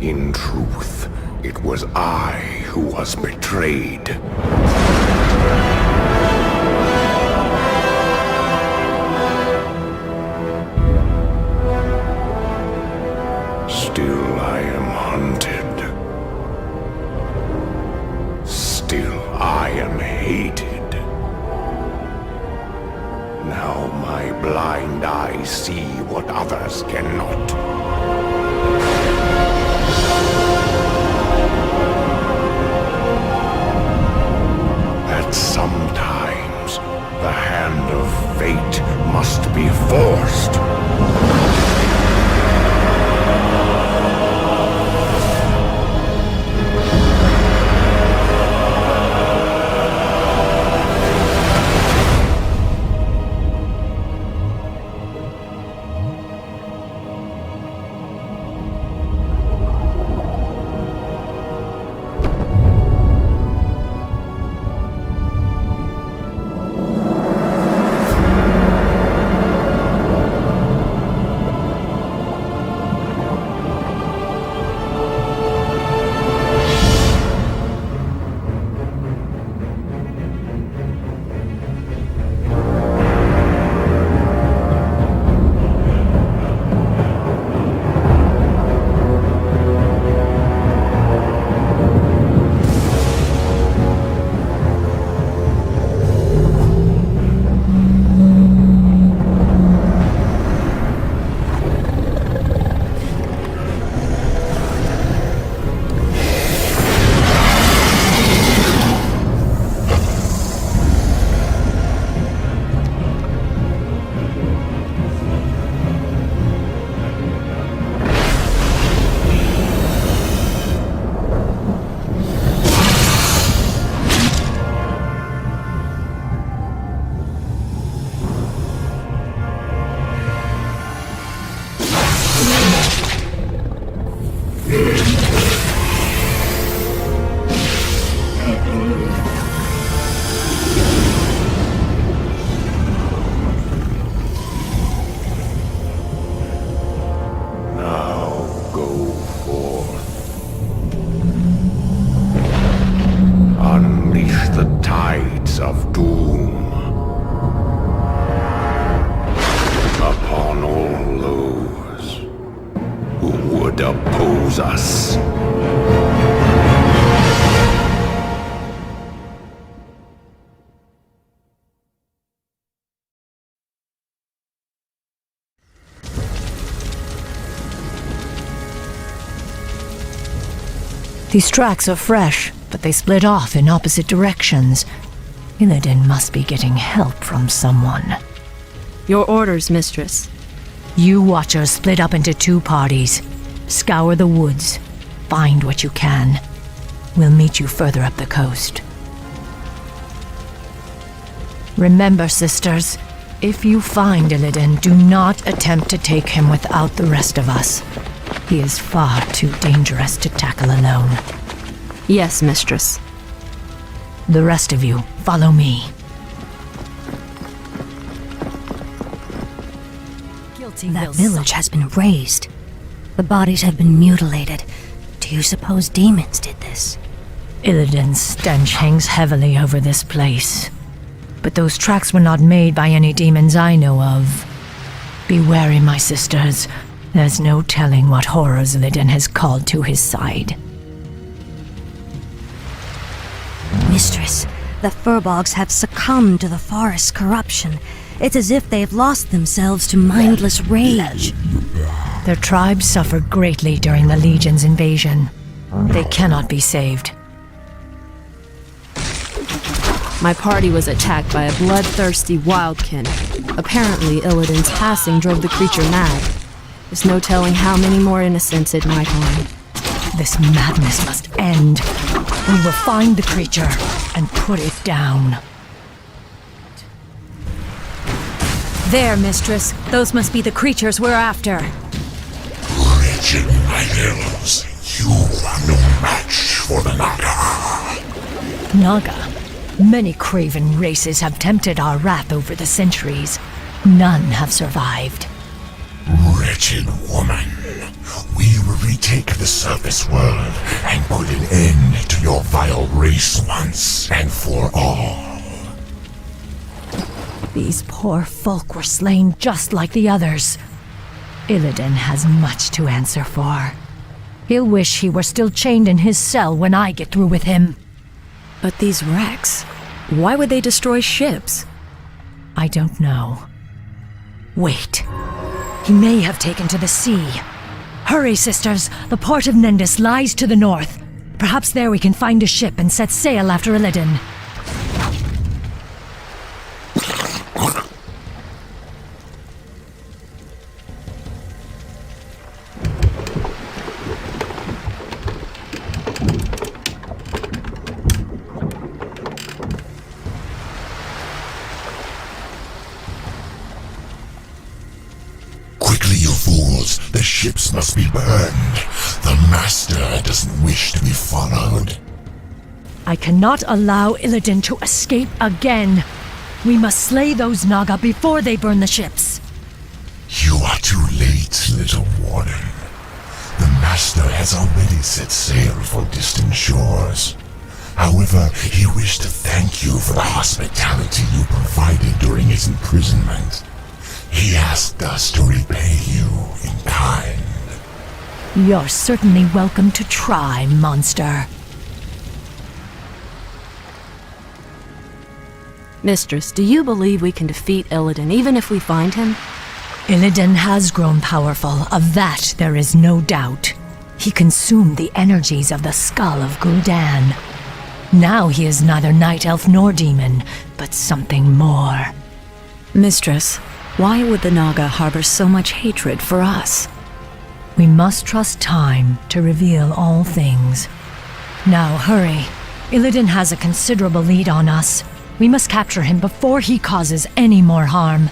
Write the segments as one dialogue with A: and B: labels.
A: In truth, it was I who was betrayed. Still I am hunted. Still I am hated. Now my blind eyes see what others cannot. That sometimes the hand of fate must be forced. Of doom upon all those who would oppose us.
B: These tracks are fresh, but they split off in opposite directions. Illidan must be getting help from someone.
C: Your orders, mistress.
B: You Watchers split up into two parties. Scour the woods. Find what you can. We'll meet you further up the coast. Remember, sisters, if you find Illidan, do not attempt to take him without the rest of us. He is far too dangerous to tackle alone.
C: Yes, mistress.
B: The rest of you, follow me.
D: That village has been razed. The bodies have been mutilated. Do you suppose demons did this?
B: Illidan's stench hangs heavily over this place. But those tracks were not made by any demons I know of. Be wary, my sisters. There's no telling what horrors Illidan has called to his side.
D: Mistress, the Furbolgs have succumbed to the forest's corruption. It's as if they've lost themselves to mindless rage.
B: Their tribe suffered greatly during the Legion's invasion. They cannot be saved.
C: My party was attacked by a bloodthirsty wildkin. Apparently, Illidan's passing drove the creature mad. There's no telling how many more innocents it might harm.
B: This madness must end. We will find the creature and put it down. There, mistress. Those must be the creatures we're after.
E: Wretched night elves, you are no match for the Naga.
B: Naga? Many craven races have tempted our wrath over the centuries. None have survived.
E: Wretched woman, we will retake the surface world and put an end to your vile race once and for all.
B: These poor folk were slain just like the others. Illidan has much to answer for. He'll wish he were still chained in his cell when I get through with him.
C: But these wrecks, why would they destroy ships?
B: I don't know. Wait. He may have taken to the sea. Hurry, sisters. The port of Nendis lies to the north. Perhaps there we can find a ship and set sail after Illidan.
E: The ships must be burned. The Master doesn't wish to be followed.
B: I cannot allow Illidan to escape again. We must slay those Naga before they burn the ships.
E: You are too late, little warden. The Master has already set sail for distant shores. However, he wished to thank you for the hospitality you provided during his imprisonment. He asked us to repay you in kind.
B: You're certainly welcome to try, monster.
C: Mistress, do you believe we can defeat Illidan even if we find him?
B: Illidan has grown powerful, of that there is no doubt. He consumed the energies of the skull of Gul'dan. Now he is neither night elf nor demon, but something more.
C: Mistress, why would the Naga harbor so much hatred for us?
B: We must trust time to reveal all things. Now hurry. Illidan has a considerable lead on us. We must capture him before he causes any more harm.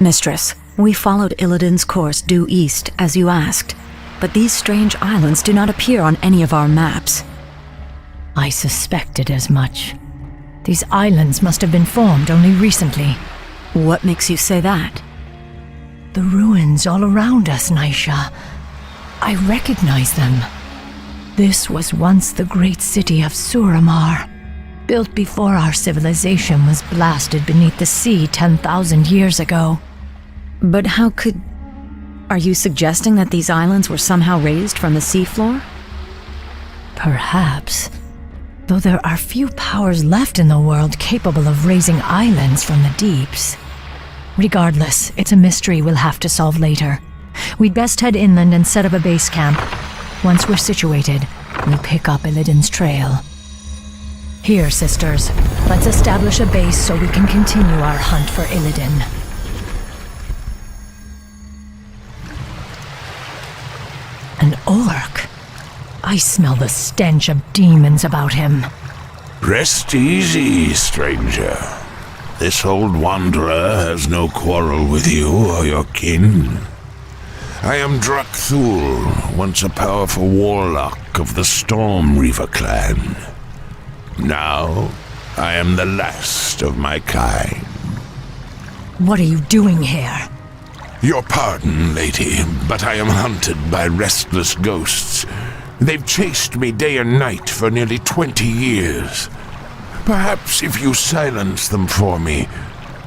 F: Mistress, we followed Illidan's course due east, as you asked, but these strange islands do not appear on any of our maps.
B: I suspected as much. These islands must have been formed only recently.
F: What makes you say that?
B: The ruins all around us, Naisha. I recognize them. This was once the great city of Suramar, built before our civilization was blasted beneath the sea 10,000 years ago.
F: But how could... Are you suggesting that these islands were somehow raised from the seafloor?
B: Perhaps. Though there are few powers left in the world capable of raising islands from the deeps. Regardless, it's a mystery we'll have to solve later. We'd best head inland and set up a base camp. Once we're situated, we'll pick up Illidan's trail. Here, sisters, let's establish a base so we can continue our hunt for Illidan. An orc? I smell the stench of demons about him.
A: Rest easy, stranger. This old wanderer has no quarrel with you or your kin. I am Drakthul, once a powerful warlock of the Storm Reaver clan. Now, I am the last of my kind.
B: What are you doing here?
A: Your pardon, lady, but I am hunted by restless ghosts. They've chased me day and night for nearly 20 years. Perhaps if you silence them for me,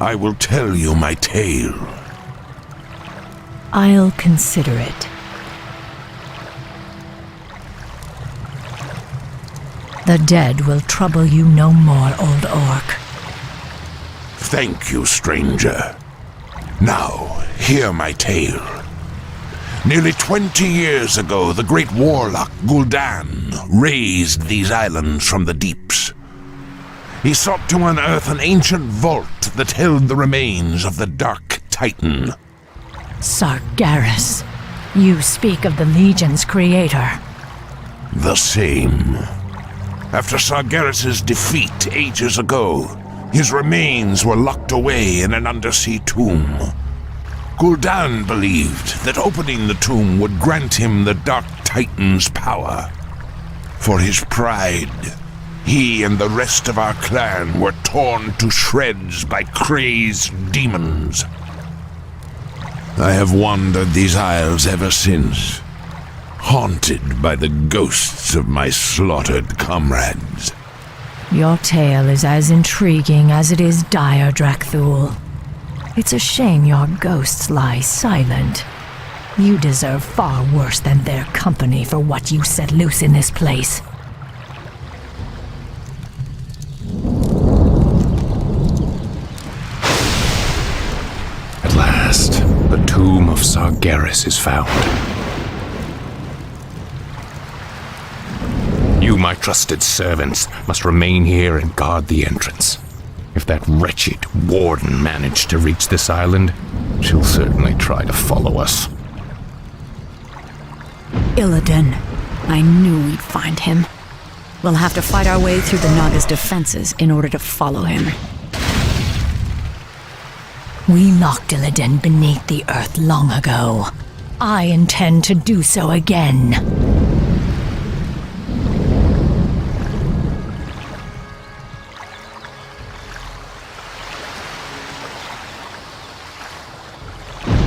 A: I will tell you my tale.
B: I'll consider it. The dead will trouble you no more, old orc.
A: Thank you, stranger. Now, hear my tale. Nearly 20 years ago, the great warlock Gul'dan raised these islands from the deeps. He sought to unearth an ancient vault that held the remains of the Dark Titan.
B: Sargeras. You speak of the Legion's creator.
A: The same. After Sargeras' defeat ages ago, his remains were locked away in an undersea tomb. Gul'dan believed that opening the tomb would grant him the Dark Titan's power. For his pride, he and the rest of our clan were torn to shreds by crazed demons. I have wandered these isles ever since, haunted by the ghosts of my slaughtered comrades.
B: Your tale is as intriguing as it is dire, Drakthul. It's a shame your ghosts lie silent. You deserve far worse than their company for what you set loose in this place.
G: At last, the tomb of Sargeras is found. You, my trusted servants, must remain here and guard the entrance. If that wretched warden managed to reach this island, she'll certainly try to follow us.
F: Illidan. I knew we'd find him. We'll have to fight our way through the Naga's defenses in order to follow him.
B: We locked Illidan beneath the earth long ago. I intend to do so again.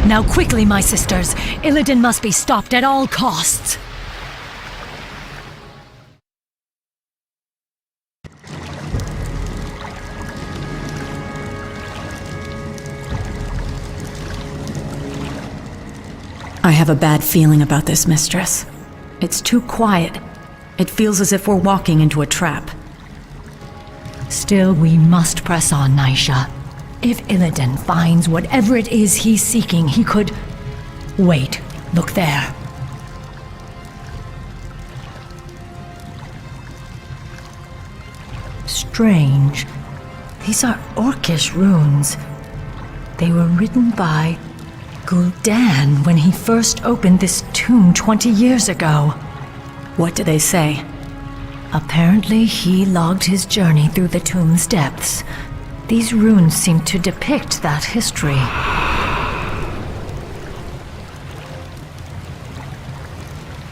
B: Now quickly, my sisters. Illidan must be stopped at all costs.
F: I have a bad feeling about this, mistress. It's too quiet. It feels as if we're walking into a trap.
B: Still, we must press on, Naisha. If Illidan finds whatever it is he's seeking, he could... Wait, look there. Strange. These are Orcish runes. They were written by Gul'dan when he first opened this tomb 20 years ago.
F: What do they say?
B: Apparently, he logged his journey through the tomb's depths. These runes seem to depict that history.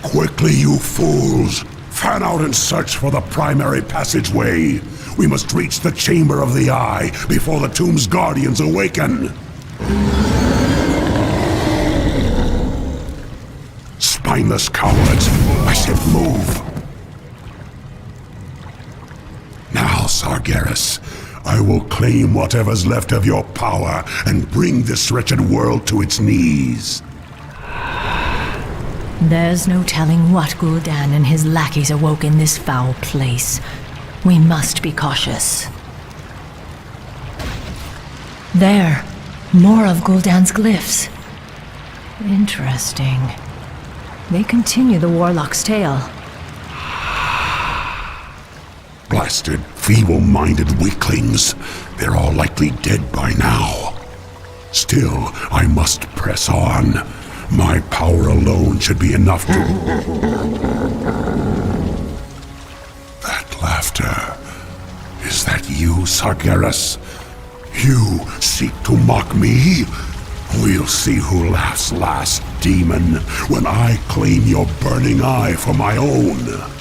E: Quickly, you fools! Fan out and search for the primary passageway. We must reach the Chamber of the Eye before the tomb's guardians awaken. Spineless cowards! I said move! Now, Sargeras, I will claim whatever's left of your power and bring this wretched world to its knees.
B: There's no telling what Gul'dan and his lackeys awoke in this foul place. We must be cautious. There, more of Gul'dan's glyphs. Interesting. They continue the warlock's tale.
E: Blasted, feeble-minded weaklings. They're all likely dead by now. Still, I must press on. My power alone should be enough to... That laughter. Is that you, Sargeras? You seek to mock me? We'll see who laughs last, demon, when I claim your burning eye for my own.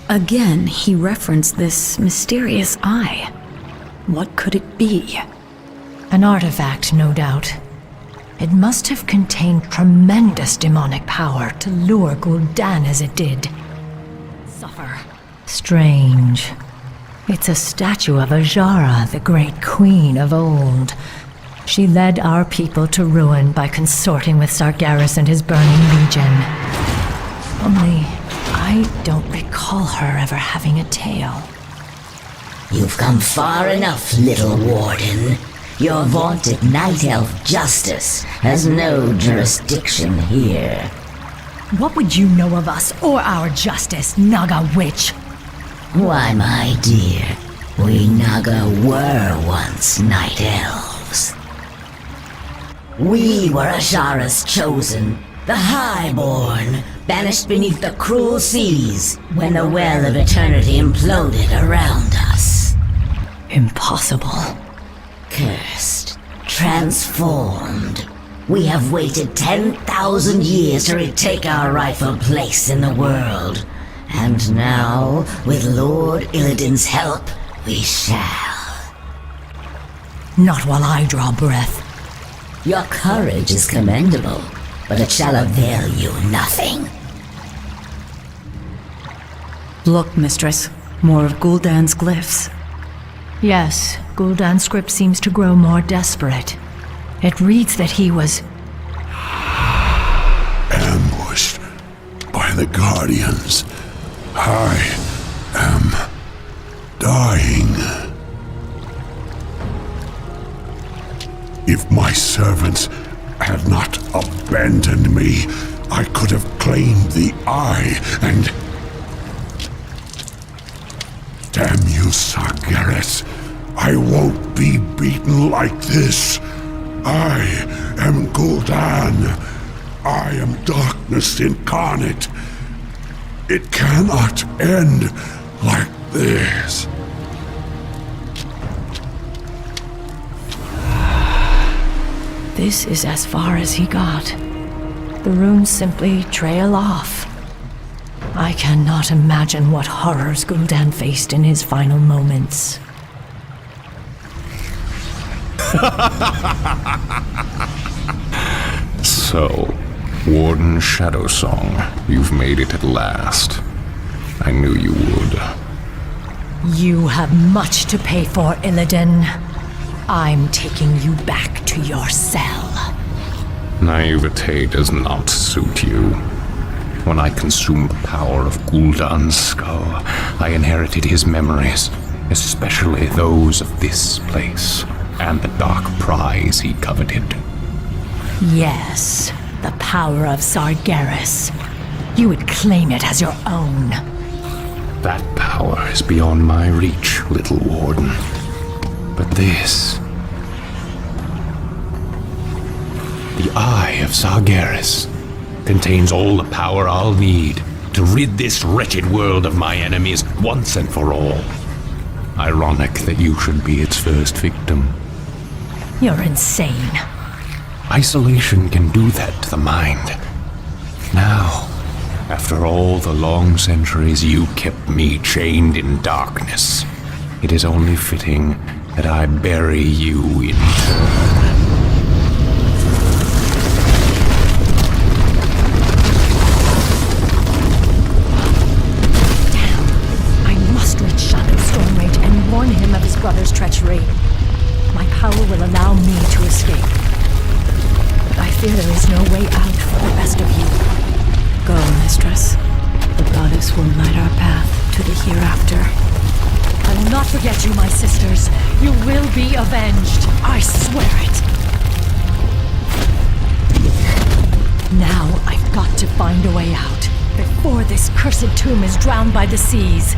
F: Again, he referenced this mysterious eye. What could it be?
B: An artifact, no doubt. It must have contained tremendous demonic power to lure Gul'dan as it did. Suffer. Strange. It's a statue of Ajara, the great queen of old. She led our people to ruin by consorting with Sargeras and his burning legion. Only, I don't recall her ever having a tail.
H: You've come far enough, little warden. Your vaunted night elf justice has no jurisdiction here.
B: What would you know of us or our justice, Naga witch?
H: Why, my dear, we Naga were once night elves. We were Ashara's chosen, the highborn, banished beneath the cruel seas when the well of eternity imploded around us.
B: Impossible.
H: Cursed, transformed. We have waited 10,000 years to retake our rightful place in the world. And now, with Lord Illidan's help, we shall.
B: Not while I draw breath.
H: Your courage is commendable, but it shall avail you nothing.
F: Look, Mistress. More of Gul'dan's glyphs.
B: Yes, Gul'dan's script seems to grow more desperate. It reads that he was
E: Ambushed by the Guardians. I am dying. If my servants had not abandoned me, I could have claimed the Eye and... Damn you, Sargeras. I won't be beaten like this. I am Gul'dan. I am darkness incarnate. It cannot end like this.
B: This is as far as he got. The runes simply trail off. I cannot imagine what horrors Gul'dan faced in his final moments.
G: So, Warden Shadowsong, you've made it at last. I knew you would.
B: You have much to pay for, Illidan. I'm taking you back to your cell.
G: Naivete does not suit you. When I consumed the power of Gul'dan's skull, I inherited his memories, especially those of this place, and the dark prize he coveted.
B: Yes, the power of Sargeras. You would claim it as your own.
G: That power is beyond my reach, little warden. But this... the Eye of Sargeras contains all the power I'll need to rid this wretched world of my enemies once and for all. Ironic that you should be its first victim.
B: You're insane.
G: Isolation can do that to the mind. Now, after all the long centuries you kept me chained in darkness, it is only fitting that I bury you in turn.
B: Warn him of his brother's treachery. My power will allow me to escape. But I fear there is no way out for the rest of you.
F: Go, Mistress. The goddess will light our path to the hereafter.
B: I will not forget you, my sisters. You will be avenged. I swear it. Now I've got to find a way out before this cursed tomb is drowned by the seas.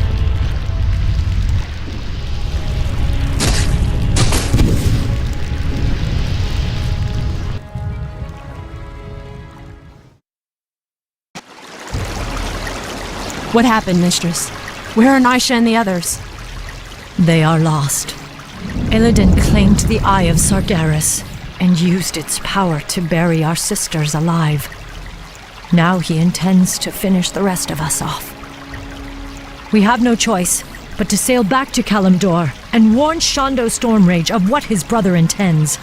C: What happened, Mistress? Where are Nisha and the others?
B: They are lost. Illidan claimed the Eye of Sargeras and used its power to bury our sisters alive. Now he intends to finish the rest of us off. We have no choice but to sail back to Kalimdor and warn Shondo Stormrage of what his brother intends.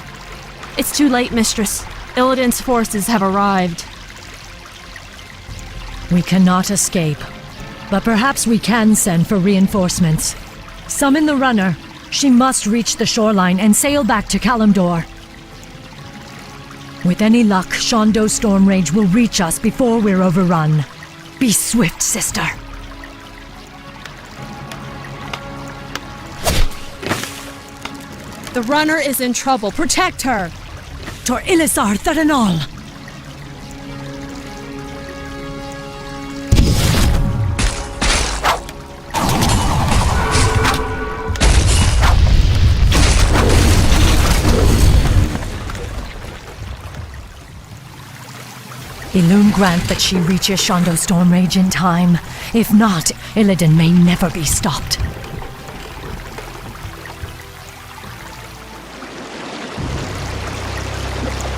C: It's too late, Mistress. Illidan's forces have arrived.
B: We cannot escape, but perhaps we can send for reinforcements. Summon the runner. She must reach the shoreline and sail back to Kalimdor. With any luck, Shondo Stormrage will reach us before we're overrun. Be swift, sister.
C: The runner is in trouble. Protect her!
B: Tor Ilisar Tharanol! Illume grant that she reaches Shondo Stormrage in time. If not, Illidan may never be stopped.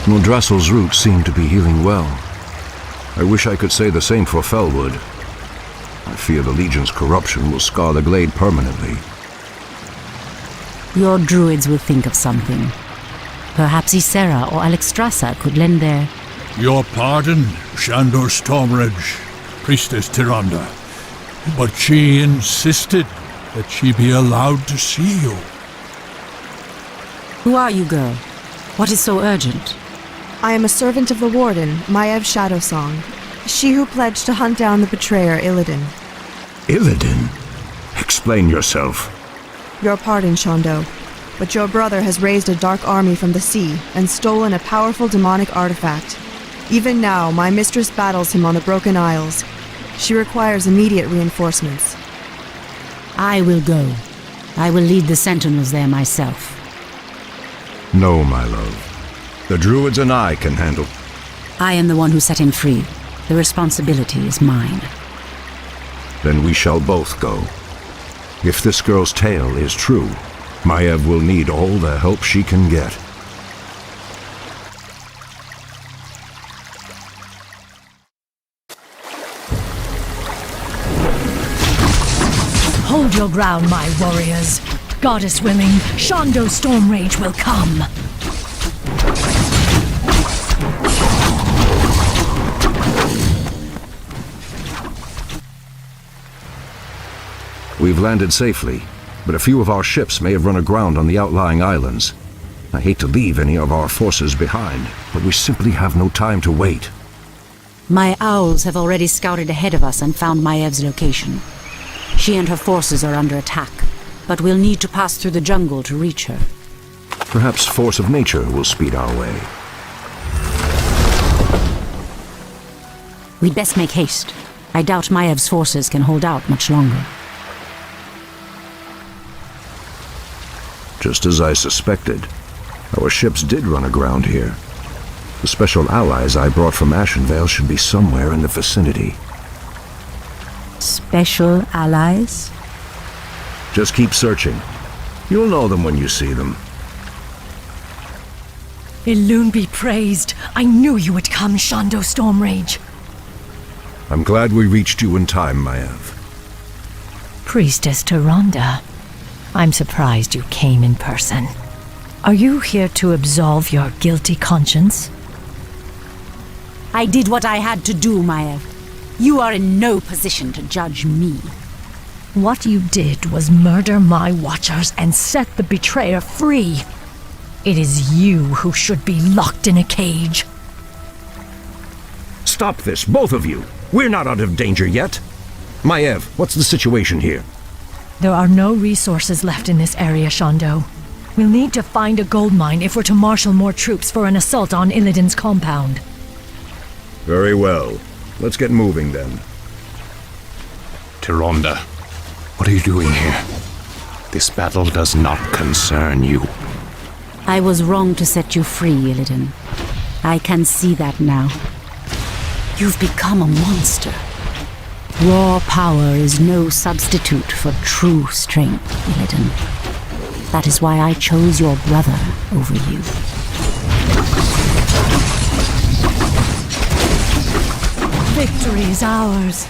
I: Modrassel's roots seem to be healing well. I wish I could say the same for Felwood. I fear the Legion's corruption will scar the glade permanently.
F: Your druids will think of something. Perhaps Ysera or Alexstrasza could lend their...
J: Your pardon, Shandor Stormrage, Priestess Tyrande, but she insisted that she be allowed to see you.
F: Who are you, girl? What is so urgent?
K: I am a servant of the Warden, Maiev Shadowsong, she who pledged to hunt down the betrayer Illidan.
I: Illidan? Explain yourself.
K: Your pardon, Shondo, but your brother has raised a dark army from the sea and stolen a powerful demonic artifact. Even now, my mistress battles him on the Broken Isles. She requires immediate reinforcements.
F: I will go. I will lead the Sentinels there myself.
I: No, my love. The druids and I can handle...
F: I am the one who set him free. The responsibility is mine.
I: Then we shall both go. If this girl's tale is true, Maiev will need all the help she can get.
B: Hold your ground, my warriors. Goddess willing, Shondo Stormrage will come.
I: We've landed safely, but a few of our ships may have run aground on the outlying islands. I hate to leave any of our forces behind, but we simply have no time to wait.
F: My owls have already scouted ahead of us and found Maiev's location. She and her forces are under attack, but we'll need to pass through the jungle to reach her.
I: Perhaps force of nature will speed our way.
F: We'd best make haste. I doubt Maiev's forces can hold out much longer.
I: Just as I suspected, our ships did run aground here. The special allies I brought from Ashenvale should be somewhere in the vicinity.
F: Special allies?
I: Just keep searching. You'll know them when you see them.
B: Elune be praised. I knew you would come, Shondo Stormrage.
I: I'm glad we reached you in time, Maiev.
B: Priestess Tyrande, I'm surprised you came in person. Are you here to absolve your guilty conscience?
F: I did what I had to do, Maiev. You are in no position to judge me.
B: What you did was murder my watchers and set the betrayer free. It is you who should be locked in a cage.
I: Stop this, both of you! We're not out of danger yet! Maiev, what's the situation here?
B: There are no resources left in this area, Shondo. We'll need to find a gold mine if we're to marshal more troops for an assault on Illidan's compound.
I: Very well. Let's get moving then.
G: Tyrande, what are you doing here? This battle does not concern you.
F: I was wrong to set you free, Illidan. I can see that now. You've become a monster. Raw power is no substitute for true strength, Illidan. That is why I chose your brother over you.
B: Victory is ours.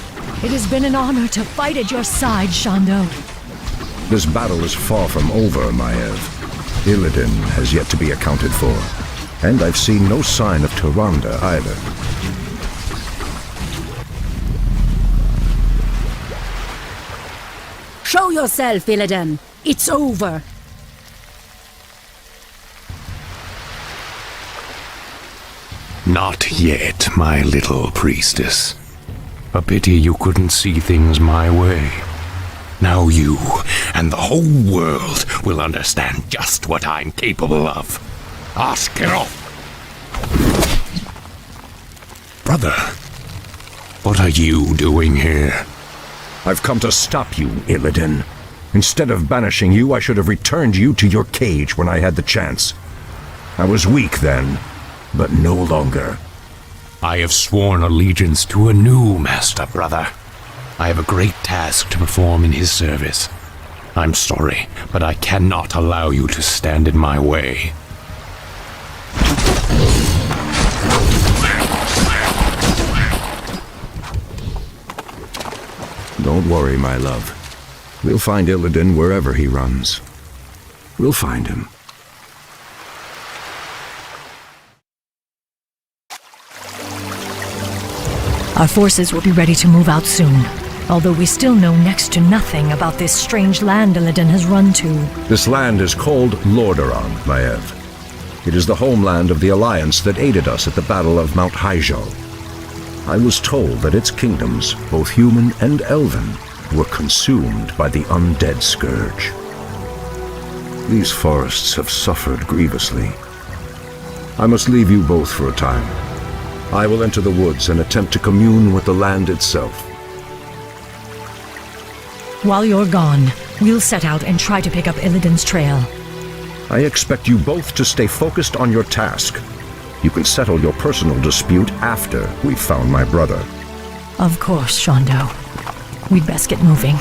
B: It has been an honor to fight at your side, Shondo.
I: This battle is far from over, Maiev. Illidan has yet to be accounted for. And I've seen no sign of Tyrande either.
F: Show yourself, Illidan! It's over!
G: Not yet, my little priestess. A pity you couldn't see things my way. Now you and the whole world will understand just what I'm capable of. Askero! Brother, what are you doing here?
I: I've come to stop you, Illidan. Instead of banishing you, I should have returned you to your cage when I had the chance. I was weak then, but no longer.
G: I have sworn allegiance to a new master, brother. I have a great task to perform in his service. I'm sorry, but I cannot allow you to stand in my way.
I: Don't worry, my love. We'll find Illidan wherever he runs. We'll find him.
B: Our forces will be ready to move out soon, although we still know next to nothing about this strange land Illidan has run to.
I: This land is called Lordaeron, Maiev. It is the homeland of the Alliance that aided us at the Battle of Mount Hyjal. I was told that its kingdoms, both human and elven, were consumed by the undead scourge. These forests have suffered grievously. I must leave you both for a time. I will enter the woods and attempt to commune with the land itself.
B: While you're gone, we'll set out and try to pick up Illidan's trail.
I: I expect you both to stay focused on your task. You can settle your personal dispute after we've found my brother.
B: Of course, Shondo. We'd best get moving.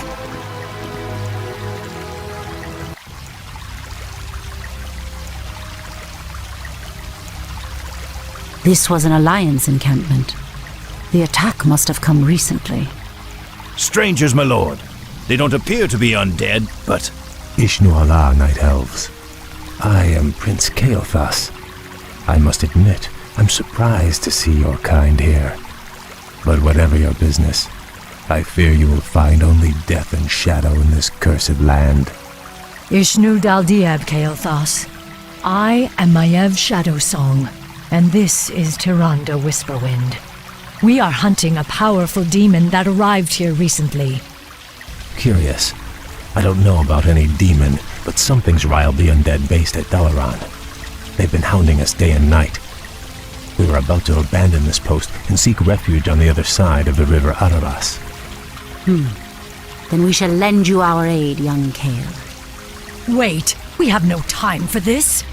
F: This was an Alliance encampment. The attack must have come recently.
L: Strangers, my lord. They don't appear to be undead, but...
M: Ishnu Allah, Night Elves. I am Prince Kael'thas. I must admit, I'm surprised to see your kind here. But whatever your business, I fear you will find only death and shadow in this cursed land.
B: Ishnu Daldieb, Kael'thas. I am Maiev Shadowsong, and this is Tyrande Whisperwind. We are hunting a powerful demon that arrived here recently.
M: Curious. I don't know about any demon, but something's riled the undead based at Dalaran. They've been hounding us day and night. We were about to abandon this post and seek refuge on the other side of the river Arabas.
F: Then we shall lend you our aid, young Kael.
B: Wait, we have no time for this.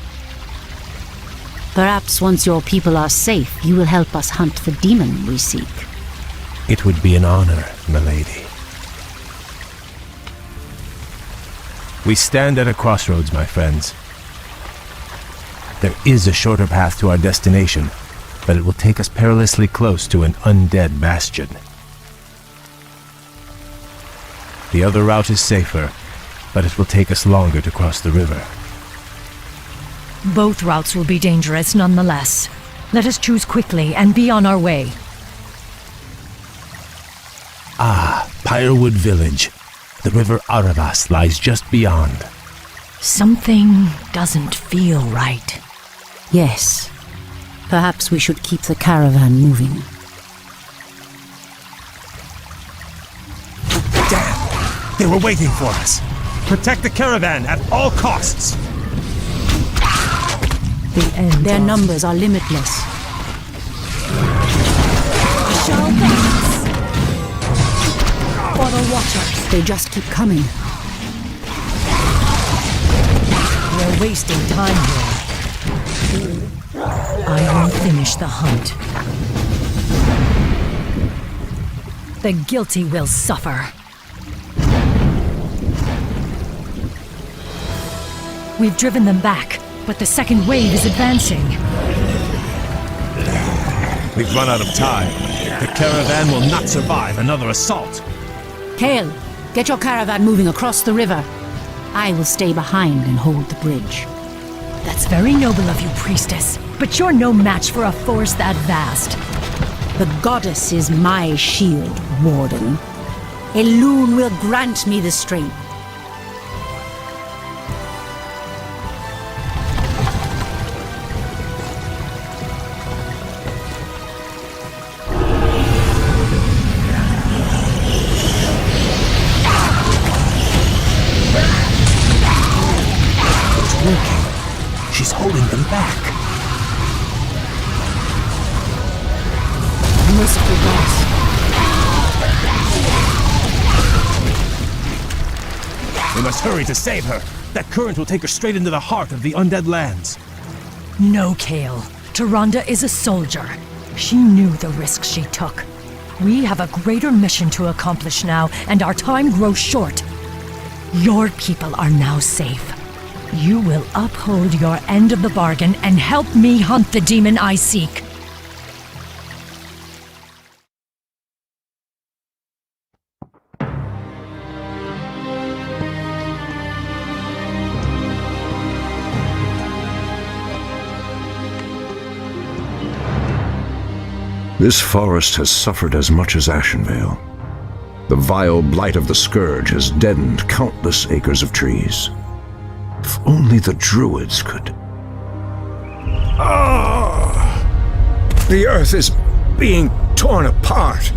F: Perhaps once your people are safe, you will help us hunt the demon we seek.
M: It would be an honor, milady. We stand at a crossroads, my friends. There is a shorter path to our destination, but it will take us perilously close to an undead bastion. The other route is safer, but it will take us longer to cross the river.
B: Both routes will be dangerous nonetheless. Let us choose quickly and be on our way.
M: Pyrewood Village. The river Arabas lies just beyond.
B: Something doesn't feel right.
F: Yes. Perhaps we should keep the caravan moving.
L: Damn! They were waiting for us! Protect the caravan at all costs!
F: Their numbers are limitless.
B: Bottle watchers.
F: They just keep coming.
B: We're wasting time here. I will finish the hunt. The guilty will suffer. We've driven them back, but the second wave is advancing.
L: We've run out of time. The caravan will not survive another assault.
F: Kael, get your caravan moving across the river. I will stay behind and hold the bridge.
B: That's very noble of you, priestess, but you're no match for a force that vast.
F: The goddess is my shield, Warden. Elune will grant me the strength.
M: She's holding them back.
B: Must be lost.
L: We must hurry to save her. That current will take her straight into the heart of the undead lands.
B: No, Kael. Tyrande is a soldier. She knew the risks she took. We have a greater mission to accomplish now, and our time grows short. Your people are now safe. You will uphold your end of the bargain and help me hunt the demon I seek.
I: This forest has suffered as much as Ashenvale. The vile blight of the Scourge has deadened countless acres of trees. If only the druids could... The earth is being torn apart.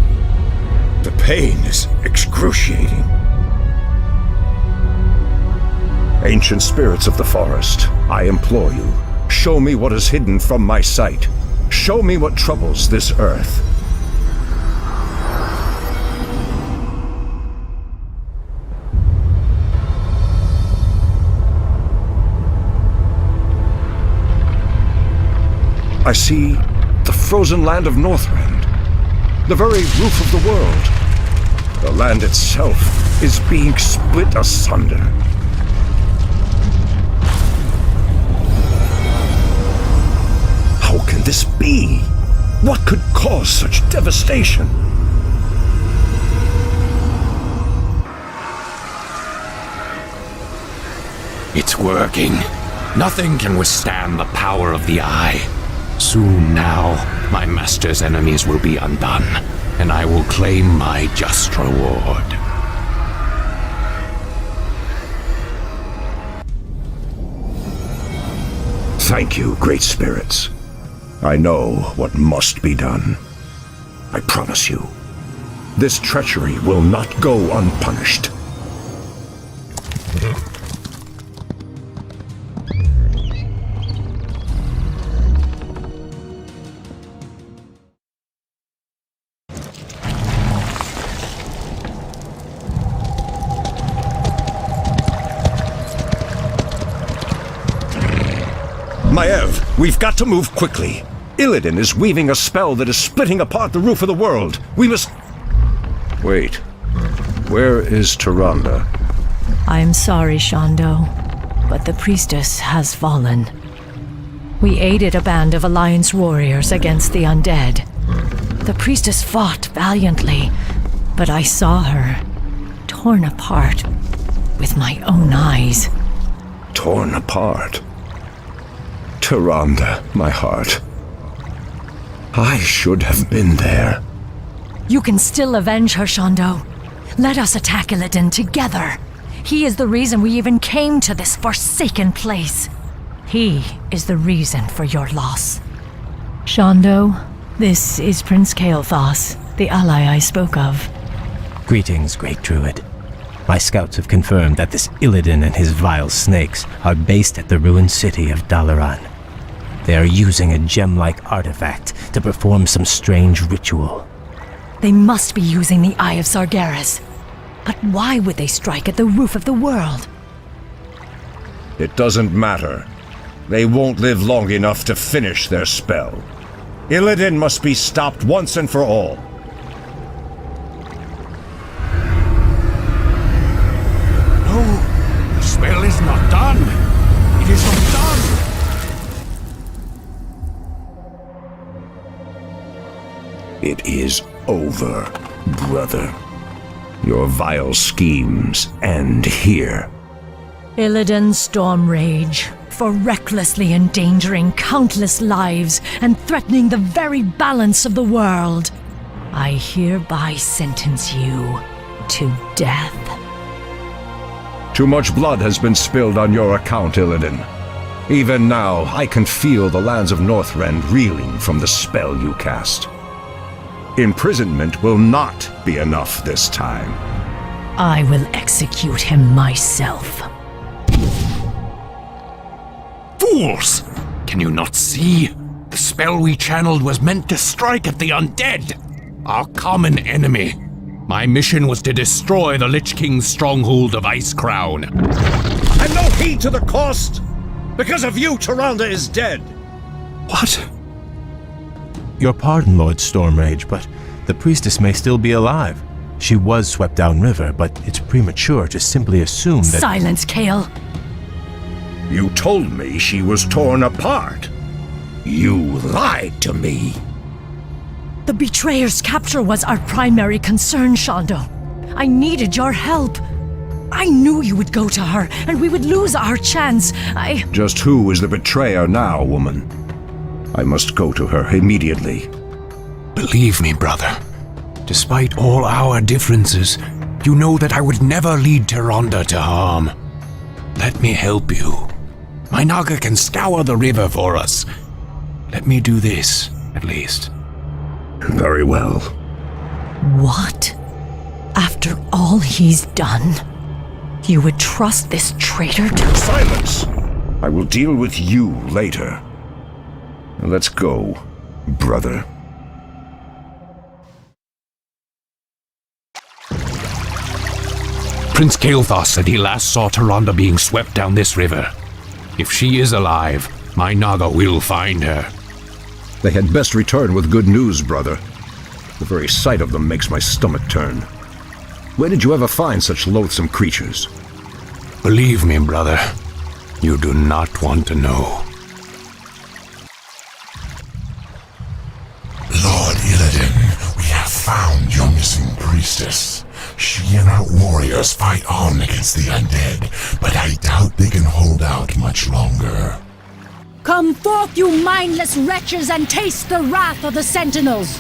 I: The pain is excruciating. Ancient spirits of the forest, I implore you, show me what is hidden from my sight. Show me what troubles this earth. I see the frozen land of Northrend, the very roof of the world. The land itself is being split asunder. How can this be? What could cause such devastation?
G: It's working. Nothing can withstand the power of the Eye. Soon now, my master's enemies will be undone, and I will claim my just reward.
I: Thank you, great spirits. I know what must be done. I promise you, this treachery will not go unpunished. Maiev, we've got to move quickly. Illidan is weaving a spell that is splitting apart the roof of the world. We must... Wait. Where is Tyrande?
B: I'm sorry, Shondo, but the priestess has fallen. We aided a band of Alliance warriors against the undead. The priestess fought valiantly, but I saw her torn apart with my own eyes.
I: Torn apart? Tyrande, my heart. I should have been there.
B: You can still avenge her, Shondo. Let us attack Illidan together. He is the reason we even came to this forsaken place. He is the reason for your loss. Shondo, this is Prince Kael'thas, the ally I spoke of.
M: Greetings, Great Druid. My scouts have confirmed that this Illidan and his vile snakes are based at the ruined city of Dalaran. They are using a gem-like artifact to perform some strange ritual.
B: They must be using the Eye of Sargeras. But why would they strike at the roof of the world?
I: It doesn't matter. They won't live long enough to finish their spell. Illidan must be stopped once and for all.
G: No, the spell is not done. It is not done.
I: It is over, brother. Your vile schemes end here.
B: Illidan's storm rage, for recklessly endangering countless lives and threatening the very balance of the world. I hereby sentence you to death.
I: Too much blood has been spilled on your account, Illidan. Even now, I can feel the lands of Northrend reeling from the spell you cast. Imprisonment will not be enough this time.
B: I will execute him myself.
G: Fools! Can you not see? The spell we channeled was meant to strike at the undead, our common enemy. My mission was to destroy the Lich King's stronghold of Icecrown.
I: And no heed to the cost! Because of you, Tyrande is dead!
M: What? Your pardon, Lord Stormrage, but the priestess may still be alive. She was swept downriver, but it's premature to simply assume that—
B: Silence, Kael!
I: You told me she was torn apart. You lied to me.
B: The betrayer's capture was our primary concern, Shondo. I needed your help. I knew you would go to her, and we would lose our chance.
I: Just who is the betrayer now, woman? I must go to her immediately.
G: Believe me, brother. Despite all our differences, you know that I would never lead Tyrande to harm. Let me help you. My Naga can scour the river for us. Let me do this, at least.
I: Very well.
B: What? After all he's done, you would trust this traitor to—
I: Silence! I will deal with you later. Let's go, brother.
G: Prince Kael'thas said he last saw Tyrande being swept down this river. If she is alive, my Naga will find her.
I: They had best return with good news, brother. The very sight of them makes my stomach turn. Where did you ever find such loathsome creatures?
G: Believe me, brother, you do not want to know.
E: Lord Illidan, we have found your missing priestess. She and her warriors fight on against the undead, but I doubt they can hold out much longer.
F: Come forth, you mindless wretches, and taste the wrath of the Sentinels!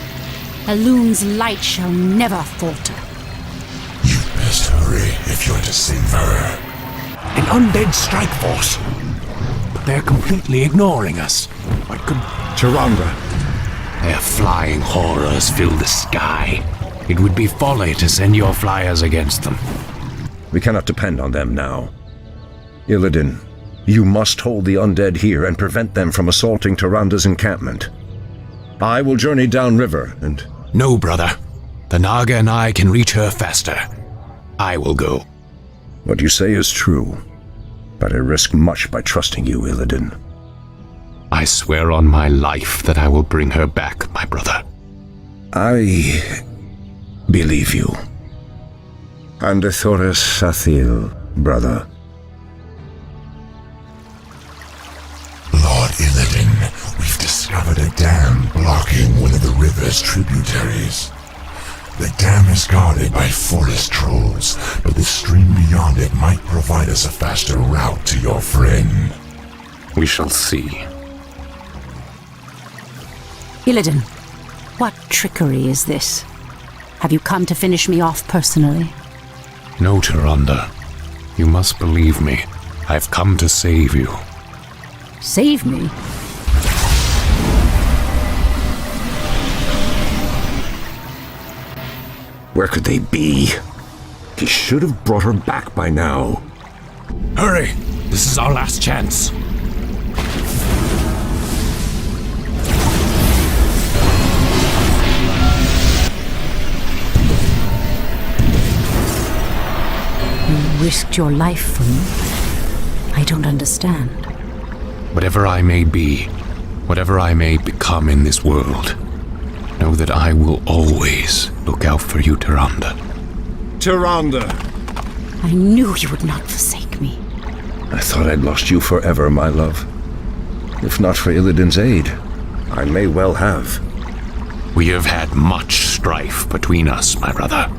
F: Elun's light shall never falter.
E: You best hurry if you're to save her.
G: An undead strike force. But they're completely ignoring us. What could...
I: Tyrande.
G: Their flying horrors fill the sky. It would be folly to send your flyers against them.
I: We cannot depend on them now. Illidan, you must hold the undead here and prevent them from assaulting Tyrande's encampment. I will journey downriver and...
G: No, brother. The Naga and I can reach her faster. I will go.
I: What you say is true, but I risk much by trusting you, Illidan.
G: I swear on my life that I will bring her back, my brother.
I: I believe you. Andethoris Sathil, brother.
E: Lord Illidan, we've discovered a dam blocking one of the river's tributaries. The dam is guarded by forest trolls, but the stream beyond it might provide us a faster route to your friend.
G: We shall see.
F: Illidan, what trickery is this? Have you come to finish me off personally?
G: No, Tyrande. You must believe me. I've come to save you.
F: Save me?
I: Where could they be? He should have brought her back by now.
G: Hurry! This is our last chance.
F: You risked your life for me? I don't understand.
G: Whatever I may be, whatever I may become in this world, know that I will always look out for you, Tyrande.
I: Tyrande!
F: I knew you would not forsake me.
I: I thought I'd lost you forever, my love. If not for Illidan's aid, I may well have.
G: We have had much strife between us, my brother.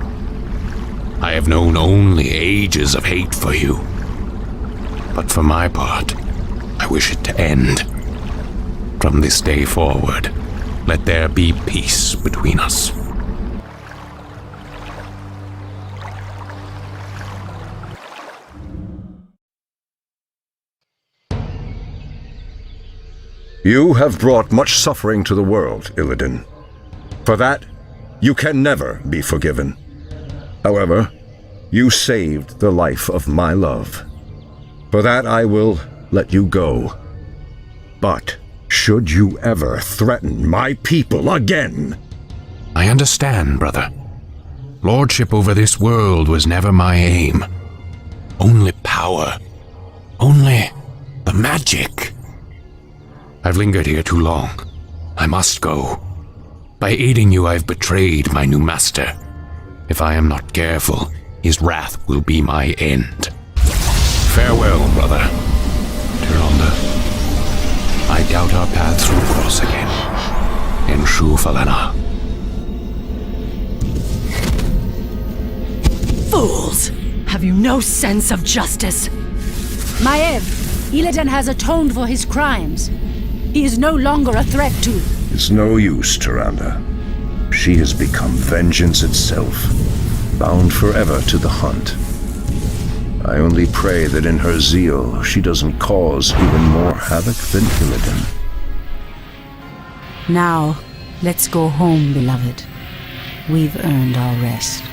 G: I have known only ages of hate for you. But for my part, I wish it to end. From this day forward, let there be peace between us.
I: You have brought much suffering to the world, Illidan. For that, you can never be forgiven. However, you saved the life of my love. For that I will let you go. But should you ever threaten my people again...
G: I understand, brother. Lordship over this world was never my aim. Only power. Only the magic. I've lingered here too long. I must go. By aiding you, I've betrayed my new master. If I am not careful, his wrath will be my end. Farewell, brother. Tyrande, I doubt our paths will cross again. In Shufalana.
B: Fools! Have you no sense of justice?
F: Maev, Illidan has atoned for his crimes. He is no longer a threat to...
I: It's no use, Tyrande. She has become vengeance itself, bound forever to the hunt. I only pray that in her zeal she doesn't cause even more havoc than Illidan.
F: Now, let's go home, beloved. We've earned our rest.